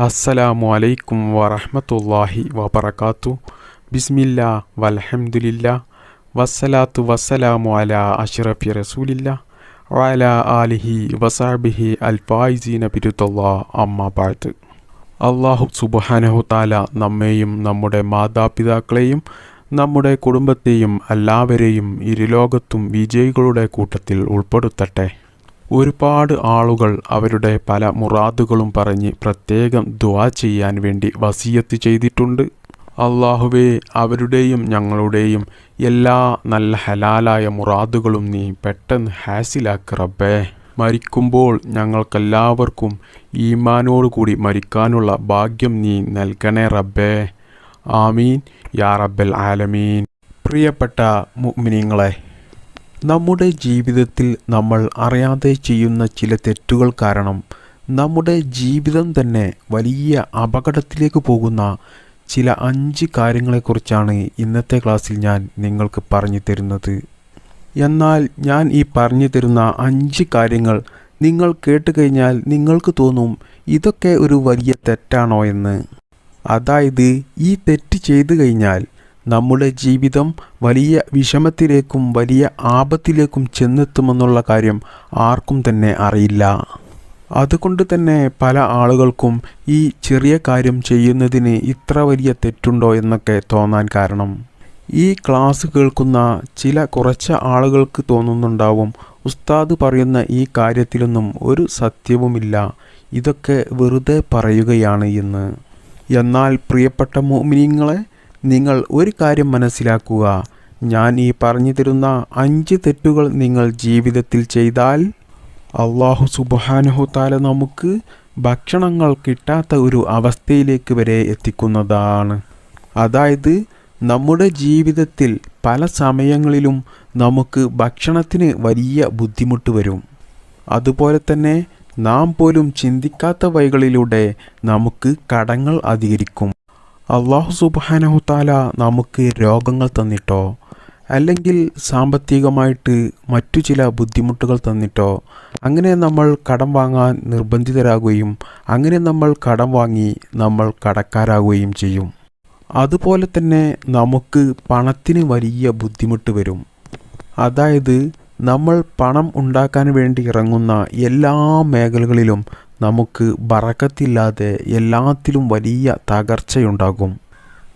അസ്സലാമു അലൈക്കും വറഹ്മത്തുള്ളാഹി വബറകാത്തു. ബിസ്മില്ലാ വൽഹംദുലില്ലാ വസ്സലാത്തു വസ്സലാമു അലാ അഷ്റഫി റസൂലില്ലാ വഅലാ ആലിഹി വസഹ്ബിഹി അൽഫായിസീന ബിറുദല്ലാഹ് അമ്മാ ബഅദ്. അല്ലാഹു സുബ്ഹാനഹു തആല നമ്മെയും നമ്മുടെ മാതാപിതാക്കളെയും നമ്മുടെ കുടുംബത്തെയും എല്ലാവരെയും ഇരുലോകത്തും വിജയികളുടെ കൂട്ടത്തിൽ ഉൾപ്പെടുത്തട്ടെ. ഒരുപാട് ആളുകൾ അവരുടെ പല മുറാദുകളും പറഞ്ഞ് പ്രത്യേകം ദുആ ചെയ്യാൻ വേണ്ടി വസിയത്ത് ചെയ്തിട്ടുണ്ട്. അല്ലാഹുവേ, അവരുടെയും ഞങ്ങളുടെയും എല്ലാ നല്ല ഹലാലായ മുറാദുകളും നീ പെട്ടെന്ന് ഹാസിലാക്ക് റബ്ബേ. മരിക്കുമ്പോൾ ഞങ്ങൾക്കെല്ലാവർക്കും ഈമാനോടുകൂടി മരിക്കാനുള്ള ഭാഗ്യം നീ നൽകണേ റബ്ബേ. ആമീൻ യാ റബ്ബൽ ആലമീൻ. പ്രിയപ്പെട്ട മുഅ്മിനീങ്ങളെ, നമ്മുടെ ജീവിതത്തിൽ നമ്മൾ അറിയാതെ ചെയ്യുന്ന ചില തെറ്റുകൾ കാരണം നമ്മുടെ ജീവിതം തന്നെ വലിയ അപകടത്തിലേക്ക് പോകുന്ന ചില 5 കാര്യങ്ങളെക്കുറിച്ചാണ് ഇന്നത്തെ ക്ലാസ്സിൽ ഞാൻ നിങ്ങൾക്ക് പറഞ്ഞു തരുന്നത്. എന്നാൽ ഞാൻ ഈ പറഞ്ഞു തരുന്ന 5 കാര്യങ്ങൾ നിങ്ങൾ കേട്ട് കഴിഞ്ഞാൽ നിങ്ങൾക്ക് തോന്നും ഇതൊക്കെ ഒരു വലിയ തെറ്റാണോ എന്ന്. അതായത് ഈ തെറ്റ് ചെയ്തു കഴിഞ്ഞാൽ നമ്മുടെ ജീവിതം വലിയ വിഷമത്തിലേക്കും വലിയ ആപത്തിലേക്കും ചെന്നെത്തുമെന്നുള്ള കാര്യം ആർക്കും തന്നെ അറിയില്ല. അതുകൊണ്ട് തന്നെ പല ആളുകൾക്കും ഈ ചെറിയ കാര്യം ചെയ്യുന്നതിന് ഇത്ര വലിയ തെറ്റുണ്ടോ എന്നൊക്കെ തോന്നാൻ കാരണം ഈ ക്ലാസ് കേൾക്കുന്ന കുറച്ച് ആളുകൾക്ക് തോന്നുന്നുണ്ടാവും ഉസ്താദ് പറയുന്ന ഈ കാര്യത്തിലൊന്നും ഒരു സത്യവുമില്ല, ഇതൊക്കെ വെറുതെ പറയുകയാണ് എന്ന്. എന്നാൽ പ്രിയപ്പെട്ട മുഅ്മിനീങ്ങളെ, നിങ്ങൾ ഒരു കാര്യം മനസ്സിലാക്കുക. ഞാൻ ഈ പറഞ്ഞു തരുന്ന 5 തെറ്റുകൾ നിങ്ങൾ ജീവിതത്തിൽ ചെയ്താൽ അല്ലാഹു സുബ്ഹാനഹു തആല നമുക്ക് ഭക്ഷണങ്ങൾ കിട്ടാത്ത ഒരു അവസ്ഥയിലേക്ക് വരെ എത്തിക്കുന്നതാണ്. അതായത് നമ്മുടെ ജീവിതത്തിൽ പല സമയങ്ങളിലും നമുക്ക് ഭക്ഷണത്തിന് വലിയ ബുദ്ധിമുട്ട് വരും. അതുപോലെ തന്നെ നാം പോലും ചിന്തിക്കാത്ത വഴികളിലൂടെ നമുക്ക് കടങ്ങൾ അധികരിക്കും. അല്ലാഹു സുബ്ഹാനഹു തആല നമുക്ക് രോഗങ്ങൾ തന്നിട്ടോ അല്ലെങ്കിൽ സാമ്പത്തികമായിട്ട് മറ്റു ചില ബുദ്ധിമുട്ടുകൾ തന്നിട്ടോ അങ്ങനെ നമ്മൾ കടം വാങ്ങാൻ നിർബന്ധിതരാകുകയും അങ്ങനെ നമ്മൾ കടം വാങ്ങി നമ്മൾ കടക്കാരാകുകയും ചെയ്യും. അതുപോലെ തന്നെ നമുക്ക് പണത്തിന് വലിയ ബുദ്ധിമുട്ട് വരും. അതായത് നമ്മൾ പണം ഉണ്ടാക്കാൻ വേണ്ടി ഇറങ്ങുന്ന എല്ലാ മേഖലകളിലും നമുക്ക് ബറക്കത്തില്ലാതെ എല്ലാത്തിലും വലിയ തകർച്ചയുണ്ടാകും.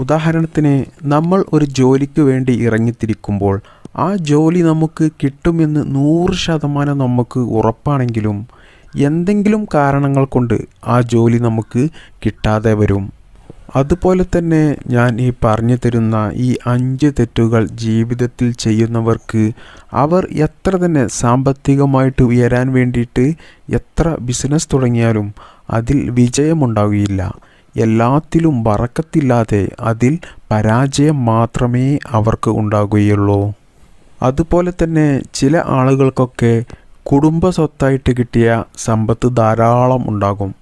ഉദാഹരണത്തിന്, നമ്മൾ ഒരു ജോലിക്ക് വേണ്ടി ഇറങ്ങിത്തിരിക്കുമ്പോൾ ആ ജോലി നമുക്ക് കിട്ടുമെന്ന് 100% നമുക്ക് ഉറപ്പാണെങ്കിലും എന്തെങ്കിലും കാരണങ്ങൾ കൊണ്ട് ആ ജോലി നമുക്ക് കിട്ടാതെ വരും. അതുപോലെ തന്നെ ഞാൻ ഈ പറഞ്ഞു തരുന്ന ഈ 5 തെറ്റുകൾ ജീവിതത്തിൽ ചെയ്യുന്നവർക്ക് അവർ എത്ര തന്നെ സാമ്പത്തികമായിട്ട് ഉയരാൻ വേണ്ടിയിട്ട് എത്ര ബിസിനസ് തുടങ്ങിയാലും അതിൽ വിജയമുണ്ടാവുകയില്ല. എല്ലാത്തിലും ബറക്കത്തില്ലാതെ അതിൽ പരാജയം മാത്രമേ അവർക്ക് ഉണ്ടാകുകയുള്ളൂ. അതുപോലെ തന്നെ ചില ആളുകൾക്കൊക്കെ കുടുംബ സ്വത്തായിട്ട് കിട്ടിയ സമ്പത്ത് ധാരാളം ഉണ്ടാകും.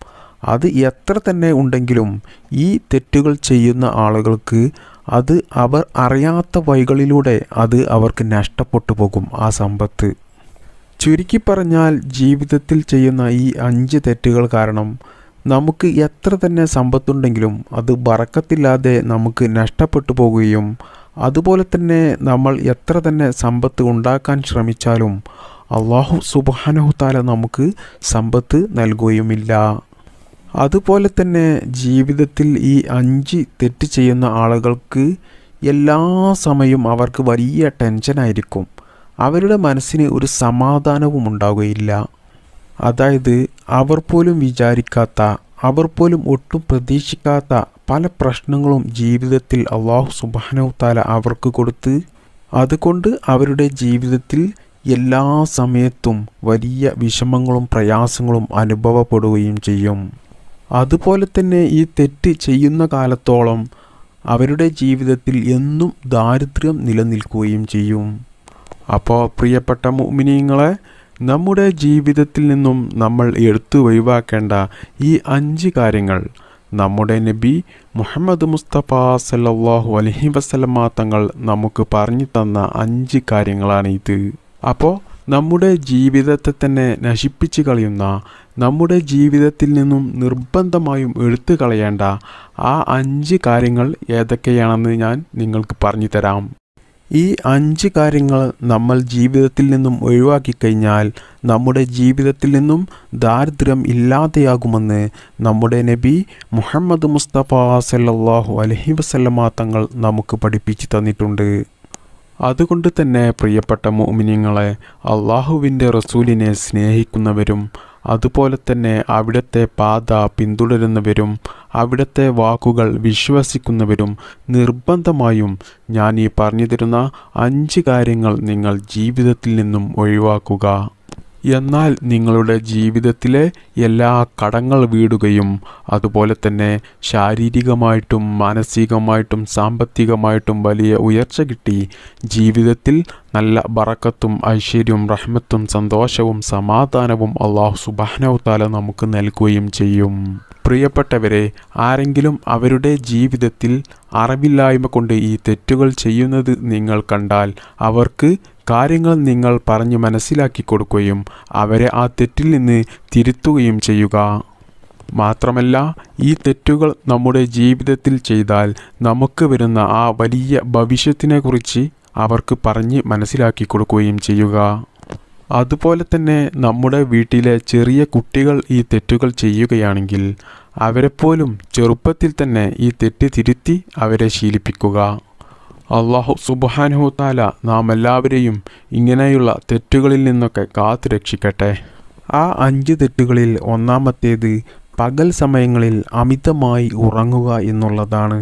അത് എത്ര തന്നെ ഉണ്ടെങ്കിലും ഈ തെറ്റുകൾ ചെയ്യുന്ന ആളുകൾക്ക് അത് അവർ അറിയാത്ത വഴികളിലൂടെ അത് അവർക്ക് നഷ്ടപ്പെട്ടു പോകും ആ സമ്പത്ത്. ചുരുക്കി പറഞ്ഞാൽ ജീവിതത്തിൽ ചെയ്യുന്ന ഈ 5 തെറ്റുകൾ കാരണം നമുക്ക് എത്ര തന്നെ സമ്പത്തുണ്ടെങ്കിലും അത് ബറക്കത്തില്ലാതെ നമുക്ക് നഷ്ടപ്പെട്ടു പോകുകയും അതുപോലെ തന്നെ നമ്മൾ എത്ര തന്നെ സമ്പത്ത് ഉണ്ടാക്കാൻ ശ്രമിച്ചാലും അല്ലാഹു സുബ്ഹാനഹു തആല നമുക്ക് സമ്പത്ത് നൽകുകയുമില്ല. അതുപോലെ തന്നെ ജീവിതത്തിൽ ഈ 5 തെറ്റ് ചെയ്യുന്ന ആളുകൾക്ക് എല്ലാ സമയവും അവർക്ക് വലിയ ടെൻഷനായിരിക്കും. അവരുടെ മനസ്സിന് ഒരു സമാധാനവും ഉണ്ടാവുകയില്ല. അതായത് അവർ പോലും വിചാരിക്കാത്ത, അവർ പോലും ഒട്ടും പ്രതീക്ഷിക്കാത്ത പല പ്രശ്നങ്ങളും ജീവിതത്തിൽ അല്ലാഹു സുബ്ഹാനഹു തആല അവർക്ക് കൊടുത്ത് അതുകൊണ്ട് അവരുടെ ജീവിതത്തിൽ എല്ലാ സമയത്തും വലിയ വിഷമങ്ങളും പ്രയാസങ്ങളും അനുഭവപ്പെടുകയും ചെയ്യും. അതുപോലെ തന്നെ ഈ തെറ്റ് ചെയ്യുന്ന കാലത്തോളം അവരുടെ ജീവിതത്തിൽ എന്നും ദാരിദ്ര്യം നിലനിൽക്കുകയും ചെയ്യും. അപ്പോൾ പ്രിയപ്പെട്ട മുഅ്മിനീങ്ങളെ, നമ്മുടെ ജീവിതത്തിൽ നിന്നും നമ്മൾ എടുത്തു ഒഴിവാക്കേണ്ട ഈ 5 കാര്യങ്ങൾ നമ്മുടെ നബി മുഹമ്മദ് മുസ്തഫ സല്ലല്ലാഹു അലൈഹി വസല്ലമ തങ്ങൾ നമുക്ക് പറഞ്ഞു തന്ന 5 കാര്യങ്ങളാണ് ഇത്. അപ്പോൾ നമ്മുടെ ജീവിതത്തെ തന്നെ നശിപ്പിച്ച് കളയുന്ന, നമ്മുടെ ജീവിതത്തിൽ നിന്നും നിർബന്ധമായും എടുത്തു കളയേണ്ട ആ 5 കാര്യങ്ങൾ ഏതൊക്കെയാണെന്ന് ഞാൻ നിങ്ങൾക്ക് പറഞ്ഞു തരാം. ഈ 5 കാര്യങ്ങൾ നമ്മൾ ജീവിതത്തിൽ നിന്നും ഒഴിവാക്കി കഴിഞ്ഞാൽ നമ്മുടെ ജീവിതത്തിൽ നിന്നും ദാരിദ്ര്യം ഇല്ലാതെയാകുമെന്ന് നമ്മുടെ നബി മുഹമ്മദ് മുസ്തഫ സല്ലല്ലാഹു അലൈഹി വസല്ലമ തങ്ങൾ നമുക്ക് പഠിപ്പിച്ചു തന്നിട്ടുണ്ട്. അതുകൊണ്ട് തന്നെ പ്രിയപ്പെട്ട മുഅ്മിനീങ്ങളെ, അള്ളാഹുവിൻ്റെ റസൂലിനെ സ്നേഹിക്കുന്നവരും അതുപോലെ തന്നെ അവിടുത്തെ പാത പിന്തുടരുന്നവരും അവിടുത്തെ വാക്കുകൾ വിശ്വസിക്കുന്നവരും നിർബന്ധമായും ഞാൻ ഈ പറഞ്ഞു തരുന്ന 5 കാര്യങ്ങൾ നിങ്ങൾ ജീവിതത്തിൽ നിന്നും ഒഴിവാക്കുക. എന്നാൽ നിങ്ങളുടെ ജീവിതത്തിലെ എല്ലാ കടങ്ങൾ വീടുകയും അതുപോലെ തന്നെ ശാരീരികമായിട്ടും മാനസികമായിട്ടും സാമ്പത്തികമായിട്ടും വലിയ ഉയർച്ച കിട്ടി ജീവിതത്തിൽ നല്ല ബറക്കത്തും ഐശ്വര്യവും റഹ്മത്തും സന്തോഷവും സമാധാനവും അല്ലാഹു സുബ്ഹാനഹു തആല നമുക്ക് നൽകുകയും ചെയ്യും. പ്രിയപ്പെട്ടവരെ, ആരെങ്കിലും അവരുടെ ജീവിതത്തിൽ അറിവില്ലായ്മ കൊണ്ട് ഈ തെറ്റുകൾ ചെയ്യുന്നത് നിങ്ങൾ കണ്ടാൽ അവർക്ക് കാര്യങ്ങൾ നിങ്ങൾ പറഞ്ഞ് മനസ്സിലാക്കി കൊടുക്കുകയും അവരെ ആ തെറ്റിൽ നിന്ന് തിരുത്തുകയും ചെയ്യുക. മാത്രമല്ല, ഈ തെറ്റുകൾ നമ്മുടെ ജീവിതത്തിൽ ചെയ്താൽ നമുക്ക് വരുന്ന ആ വലിയ ഭവിഷ്യത്തിനെക്കുറിച്ച് അവർക്ക് പറഞ്ഞ് മനസ്സിലാക്കി കൊടുക്കുകയും ചെയ്യുക. അതുപോലെ തന്നെ നമ്മുടെ വീട്ടിലെ ചെറിയ കുട്ടികൾ ഈ തെറ്റുകൾ ചെയ്യുകയാണെങ്കിൽ അവരെപ്പോലും ചെറുപ്പത്തിൽ തന്നെ ഈ തെറ്റ് തിരുത്തി അവരെ ശീലിപ്പിക്കുക. അല്ലാഹു സുബ്ഹാനഹു തആല നാം എല്ലാവരെയും ഇങ്ങനെയുള്ള തെറ്റുകളിൽ നിന്നൊക്കെ കാത്തു രക്ഷിക്കട്ടെ. ആ 5 തെറ്റുകളിൽ ഒന്നാമത്തേത് പകൽ സമയങ്ങളിൽ അമിതമായി ഉറങ്ങുക എന്നുള്ളതാണ്.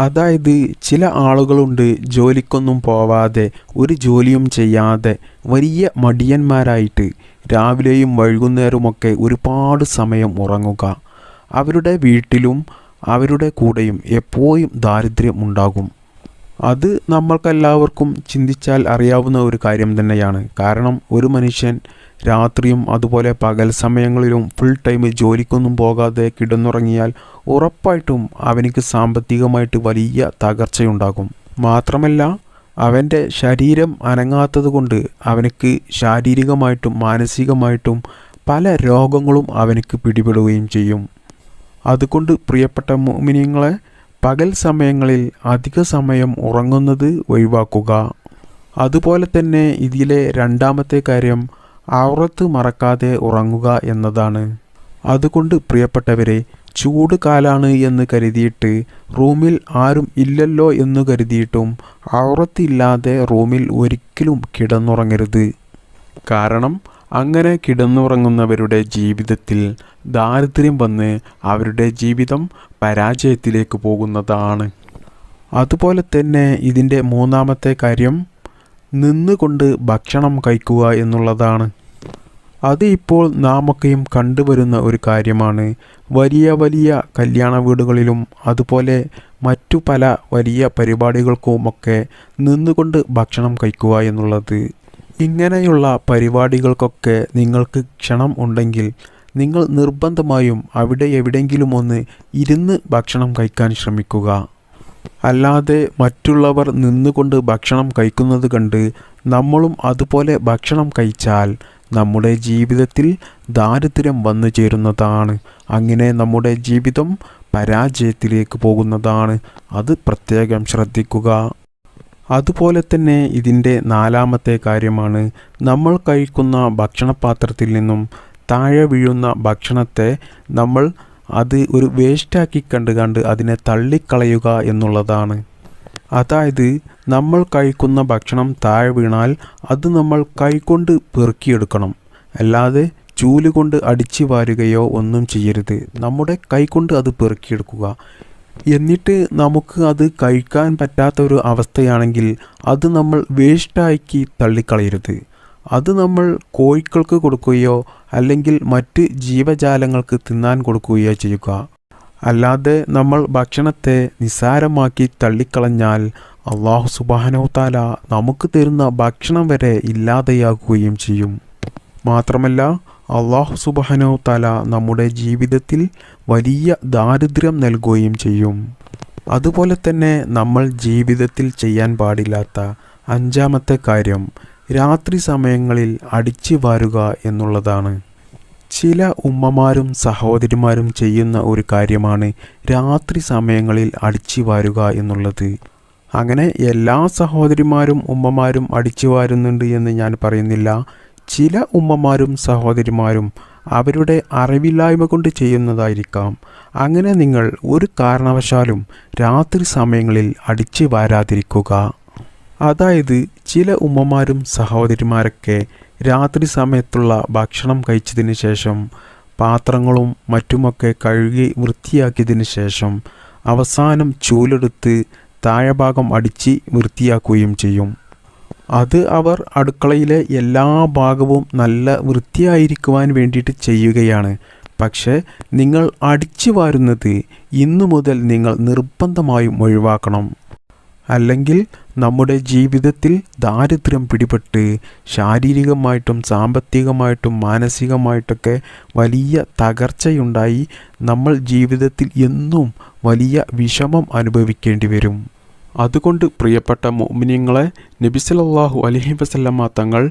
അതായത് ചില ആളുകളുണ്ട് ജോലിക്കൊന്നും പോവാതെ ഒരു ജോലിയും ചെയ്യാതെ വലിയ മടിയന്മാരായിട്ട് രാവിലെയും വൈകുന്നേരവുമൊക്കെ ഒരുപാട് സമയം ഉറങ്ങുക. അവരുടെ വീട്ടിലും അവരുടെ കൂടെയും എപ്പോഴും ദാരിദ്ര്യം ഉണ്ടാകും. അത് നമ്മൾക്കെല്ലാവർക്കും ചിന്തിച്ചാൽ അറിയാവുന്ന ഒരു കാര്യം തന്നെയാണ്. കാരണം ഒരു മനുഷ്യൻ രാത്രിയും അതുപോലെ പകൽ സമയങ്ങളിലും ഫുൾ ടൈം ജോലിക്കൊന്നും പോകാതെ കിടന്നുറങ്ങിയാൽ ഉറപ്പായിട്ടും അവനിക്ക് സാമ്പത്തികമായിട്ട് വലിയ തകർച്ചയുണ്ടാകും. മാത്രമല്ല, അവൻ്റെ ശരീരം അനങ്ങാത്തത് കൊണ്ട് അവനക്ക് ശാരീരികമായിട്ടും മാനസികമായിട്ടും പല രോഗങ്ങളും അവനക്ക് പിടിപെടുകയും ചെയ്യും. അതുകൊണ്ട് പ്രിയപ്പെട്ട മുഅ്മിനീങ്ങളെ, പകൽ സമയങ്ങളിൽ അധിക സമയം ഉറങ്ങുന്നത് ഒഴിവാക്കുക. അതുപോലെ തന്നെ ഇതിലെ രണ്ടാമത്തെ കാര്യം ഔറത്ത് മറക്കാതെ ഉറങ്ങുക എന്നതാണ്. അതുകൊണ്ട് പ്രിയപ്പെട്ടവരെ, ചൂട് കാലാണ് എന്ന് കരുതിയിട്ട് റൂമിൽ ആരും ഇല്ലല്ലോ എന്ന് കരുതിയിട്ടും ഔറത്തില്ലാതെ റൂമിൽ ഒരിക്കലും കിടന്നുറങ്ങരുത്. കാരണം അങ്ങനെ കിടന്നുറങ്ങുന്നവരുടെ ജീവിതത്തിൽ ദാരിദ്ര്യം വന്ന് അവരുടെ ജീവിതം പരാജയത്തിലേക്ക് പോകുന്നതാണ്. അതുപോലെ തന്നെ ഇതിൻ്റെ മൂന്നാമത്തെ കാര്യം നിന്നുകൊണ്ട് ഭക്ഷണം കഴിക്കുക എന്നുള്ളതാണ്. അത് ഇപ്പോൾ നാമൊക്കെയും കണ്ടുവരുന്ന ഒരു കാര്യമാണ്. വലിയ വലിയ കല്യാണ വീടുകളിലും അതുപോലെ മറ്റു പല വലിയ പരിപാടികൾക്കുമൊക്കെ നിന്നുകൊണ്ട് ഭക്ഷണം കഴിക്കുക എന്നുള്ളത്. ഇങ്ങനെയുള്ള പരിപാടികൾക്കൊക്കെ നിങ്ങൾക്ക് ക്ഷണം ഉണ്ടെങ്കിൽ നിങ്ങൾ നിർബന്ധമായും അവിടെ എവിടെയെങ്കിലും ഒന്ന് ഇരുന്ന് ഭക്ഷണം കഴിക്കാൻ ശ്രമിക്കുക. അല്ലാതെ മറ്റുള്ളവർ നിന്നുകൊണ്ട് ഭക്ഷണം കഴിക്കുന്നത് കണ്ട് നമ്മളും അതുപോലെ ഭക്ഷണം കഴിച്ചാൽ നമ്മുടെ ജീവിതത്തിൽ ദാരിദ്ര്യം വന്നു ചേരുന്നതാണ്. അങ്ങനെ നമ്മുടെ ജീവിതം പരാജയത്തിലേക്ക് പോകുന്നതാണ്. അത് പ്രത്യേകം ശ്രദ്ധിക്കുക. അതുപോലെ തന്നെ ഇതിൻ്റെ നാലാമത്തെ കാര്യമാണ് നമ്മൾ കഴിക്കുന്ന ഭക്ഷണപാത്രത്തിൽ നിന്നും താഴെ വീഴുന്ന ഭക്ഷണത്തെ നമ്മൾ അത് ഒരു വേസ്റ്റാക്കി കണ്ട് അതിനെ തള്ളിക്കളയുക എന്നുള്ളതാണ്. അതായത് നമ്മൾ കഴിക്കുന്ന ഭക്ഷണം താഴെ വീണാൽ അത് നമ്മൾ കൈകൊണ്ട് പെറുക്കിയെടുക്കണം. അല്ലാതെ ചൂല് കൊണ്ട് അടിച്ചു വാരുകയോ ഒന്നും ചെയ്യരുത്. നമ്മുടെ കൈകൊണ്ട് അത് പെറുക്കിയെടുക്കുക. എന്നിട്ട് നമുക്ക് അത് കഴിക്കാൻ പറ്റാത്തൊരു അവസ്ഥയാണെങ്കിൽ അത് നമ്മൾ വേസ്റ്റാക്കി തള്ളിക്കളയരുത്. അത് നമ്മൾ കോഴികൾക്ക് കൊടുക്കുകയോ അല്ലെങ്കിൽ മറ്റ് ജീവജാലങ്ങൾക്ക് തിന്നാൻ കൊടുക്കുകയോ ചെയ്യുക. അല്ലാതെ നമ്മൾ ഭക്ഷണത്തെ നിസ്സാരമാക്കി തള്ളിക്കളഞ്ഞാൽ അല്ലാഹു സുബ്ഹാനഹു തആല നമുക്ക് തരുന്ന ഭക്ഷണം വരെ ഇല്ലാതെയാകുകയും ചെയ്യും. മാത്രമല്ല, അല്ലാഹു സുബ്ഹാനഹു തആല നമ്മുടെ ജീവിതത്തിൽ വലിയ ദാരിദ്ര്യം നൽകുകയും ചെയ്യും. അതുപോലെ തന്നെ നമ്മൾ ജീവിതത്തിൽ ചെയ്യാൻ പാടില്ലാത്ത അഞ്ചാമത്തെ കാര്യം രാത്രി സമയങ്ങളിൽ അടിച്ചു വാരുക എന്നുള്ളതാണ്. ചില ഉമ്മമാരും സഹോദരിമാരും ചെയ്യുന്ന ഒരു കാര്യമാണ് രാത്രി സമയങ്ങളിൽ അടിച്ചു വാരുക എന്നുള്ളത്. അങ്ങനെ എല്ലാ സഹോദരിമാരും ഉമ്മമാരും അടിച്ചു വാരുന്നുണ്ട് എന്ന് ഞാൻ പറയുന്നില്ല. ചില ഉമ്മമാരും സഹോദരിമാരും അവരുടെ അറിവില്ലായ്മ കൊണ്ട് ചെയ്യുന്നതായിരിക്കാം. അങ്ങനെ നിങ്ങൾ ഒരു കാരണവശാലും രാത്രി സമയങ്ങളിൽ അടിച്ചു വാരാതിരിക്കുക. അതായത് ചില ഉമ്മമാരും സഹോദരിമാരൊക്കെ രാത്രി സമയത്തുള്ള ഭക്ഷണം കഴിച്ചതിന് ശേഷം പാത്രങ്ങളും മറ്റുമൊക്കെ കഴുകി വൃത്തിയാക്കിയതിന് ശേഷം അവസാനം ചൂലെടുത്ത് താഴെഭാഗം അടിച്ച് വൃത്തിയാക്കുകയും ചെയ്യും. അത് അവർ അടുക്കളയിലെ എല്ലാ ഭാഗവും നല്ല വൃത്തിയായിരിക്കുവാൻ വേണ്ടിയിട്ട് ചെയ്യുകയാണ്. പക്ഷേ നിങ്ങൾ അടിച്ചു വാരുന്നത് ഇന്നു മുതൽ നിങ്ങൾ നിർബന്ധമായും ഒഴിവാക്കണം. അല്ലെങ്കിൽ നമ്മുടെ ജീവിതത്തിൽ ദാരിദ്ര്യം പിടിപെട്ട് ശാരീരികമായിട്ടും സാമ്പത്തികമായിട്ടും മാനസികമായിട്ടൊക്കെ വലിയ തകർച്ചയുണ്ടായി നമ്മൾ ജീവിതത്തിൽ എന്നും വലിയ വിഷമം അനുഭവിക്കേണ്ടി വരും. അതുകൊണ്ട് പ്രിയപ്പെട്ട മുഅ്മിനീങ്ങളെ, നബി സല്ലല്ലാഹു അലൈഹി വസല്ലമ തങ്ങൾ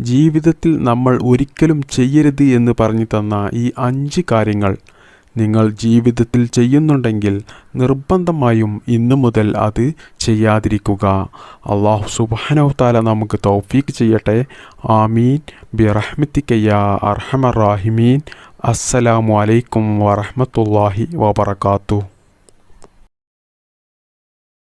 ജീവിതത്തിൽ നമ്മൾ ഒരിക്കലും ചെയ്യരുത് എന്ന് പറഞ്ഞു തന്ന ഈ 5 കാര്യങ്ങൾ നിങ്ങൾ ജീവിതത്തിൽ ചെയ്യുന്നുണ്ടെങ്കിൽ നിർബന്ധമായും ഇന്നു മുതൽ അത് ചെയ്യാതിരിക്കുക. അല്ലാഹു സുബ്ഹാനഹു തആല നമുക്ക് തൗഫീഖ് ചെയ്യട്ടെ. ആമീൻ ബിറഹ്മതിക യാ അർഹമർ റാഹിമീൻ. അസ്സലാമു അലൈക്കും വറഹ്മത്തുള്ളാഹി വബറകാതുഹു.